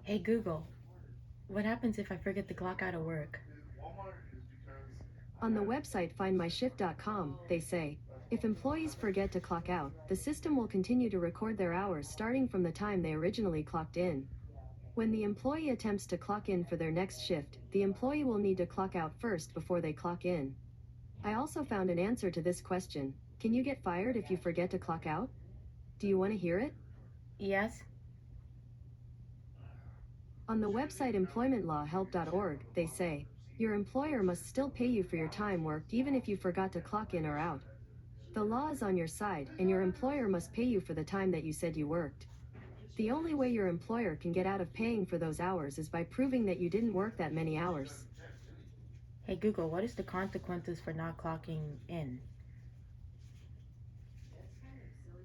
Hey Google, what happens if I forget to clock out of work? On the website findmyshift.com, they say, if employees forget to clock out, the system will continue to record their hours starting from the time they originally clocked in. When the employee attempts to clock in for their next shift, the employee will need to clock out first before they clock in. I also found an answer to this question. Can you get fired if you forget to clock out? Do you want to hear it? Yes? On the website employmentlawhelp.org, they say, your employer must still pay you for your time worked even if you forgot to clock in or out. The law is on your side, and your employer must pay you for the time that you said you worked. The only way your employer can get out of paying for those hours is by proving that you didn't work that many hours. Hey Google, what is the consequences for not clocking in?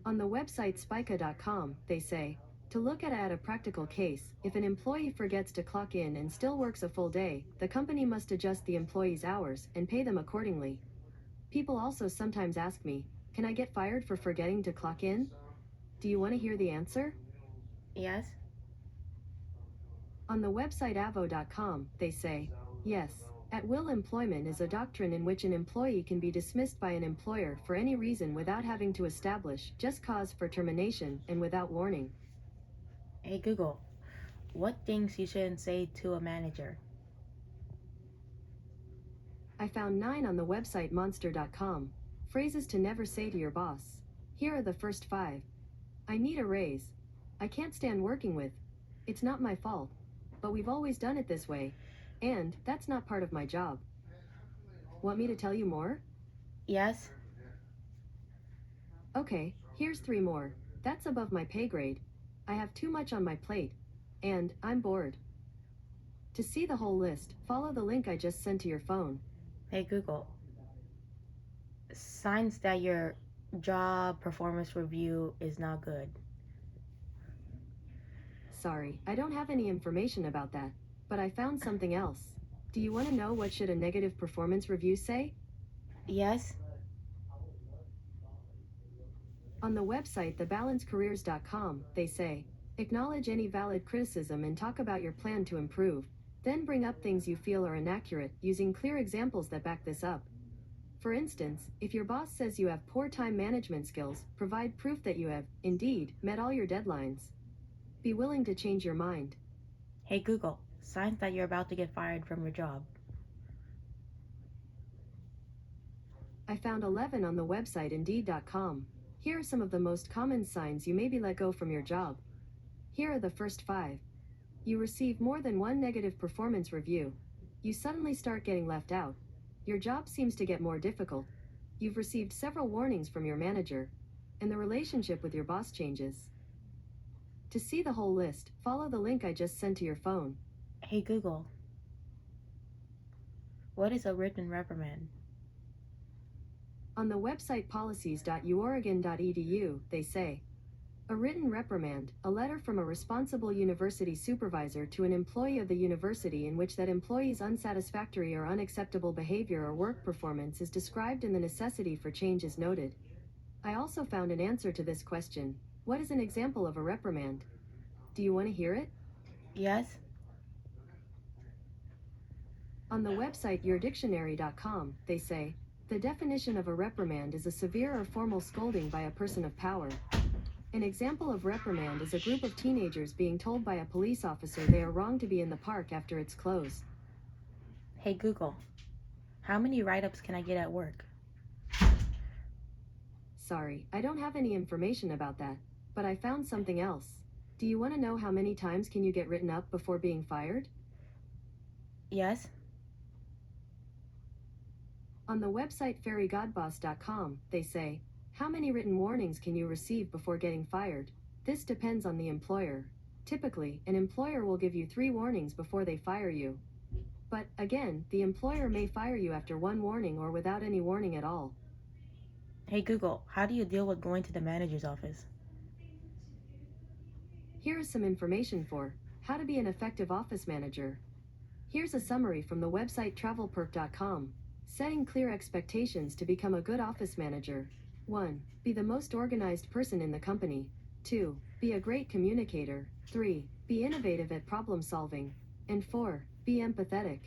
On the website spica.com, they say, to look at a practical case, if an employee forgets to clock in and still works a full day, the company must adjust the employee's hours and pay them accordingly. People also sometimes ask me, can I get fired for forgetting to clock in? Do you want to hear the answer? Yes? On the website avo.com, they say, yes, at-will employment is a doctrine in which an employee can be dismissed by an employer for any reason without having to establish just cause for termination and without warning. Hey Google, what things you shouldn't say to a manager? I found 9 on the website monster.com. Phrases to never say to your boss. Here are the first 5. I need a raise. I can't stand working with. It's not my fault. But we've always done it this way. And that's not part of my job. Want me to tell you more? Yes? Okay, here's 3 more. That's above my pay grade. I have too much on my plate. And I'm bored. To see the whole list, follow the link I just sent to your phone. Hey Google, signs that your job performance review is not good. Sorry, I don't have any information about that. But I found something else. Do you want to know what should a negative performance review say? Yes? On the website thebalancecareers.com, they say, acknowledge any valid criticism and talk about your plan to improve. Then bring up things you feel are inaccurate, using clear examples that back this up. For instance, if your boss says you have poor time management skills, provide proof that you have, indeed, met all your deadlines. Be willing to change your mind. Hey Google, signs that you're about to get fired from your job. I found 11 on the website Indeed.com. Here are some of the most common signs you may be let go from your job. Here are the first 5. You receive more than one negative performance review. You suddenly start getting left out. Your job seems to get more difficult. You've received several warnings from your manager. And the relationship with your boss changes. To see the whole list, follow the link I just sent to your phone. Hey Google, what is a written reprimand? On the website policies.uoregon.edu, they say, a written reprimand, a letter from a responsible university supervisor to an employee of the university in which that employee's unsatisfactory or unacceptable behavior or work performance is described and the necessity for change is noted. I also found an answer to this question. What is an example of a reprimand? Do you want to hear it? Yes? On the website yourdictionary.com, they say, the definition of a reprimand is a severe or formal scolding by a person of power. An example of reprimand is a group of teenagers being told by a police officer they are wrong to be in the park after it's closed. Hey Google, how many write ups can I get at work? Sorry, I don't have any information about that, but I found something else. Do you want to know how many times can you get written up before being fired? Yes? On the website fairygodboss.com, they say, how many written warnings can you receive before getting fired? This depends on the employer. Typically, an employer will give you 3 warnings before they fire you. But, again, the employer may fire you after 1 warning or without any warning at all. Hey Google, how do you deal with going to the manager's office? Here is some information for how to be an effective office manager. Here's a summary from the website travelperk.com. Setting clear expectations to become a good office manager. 1. Be the most organized person in the company. 2. Be a great communicator. 3. Be innovative at problem solving. And 4. Be empathetic.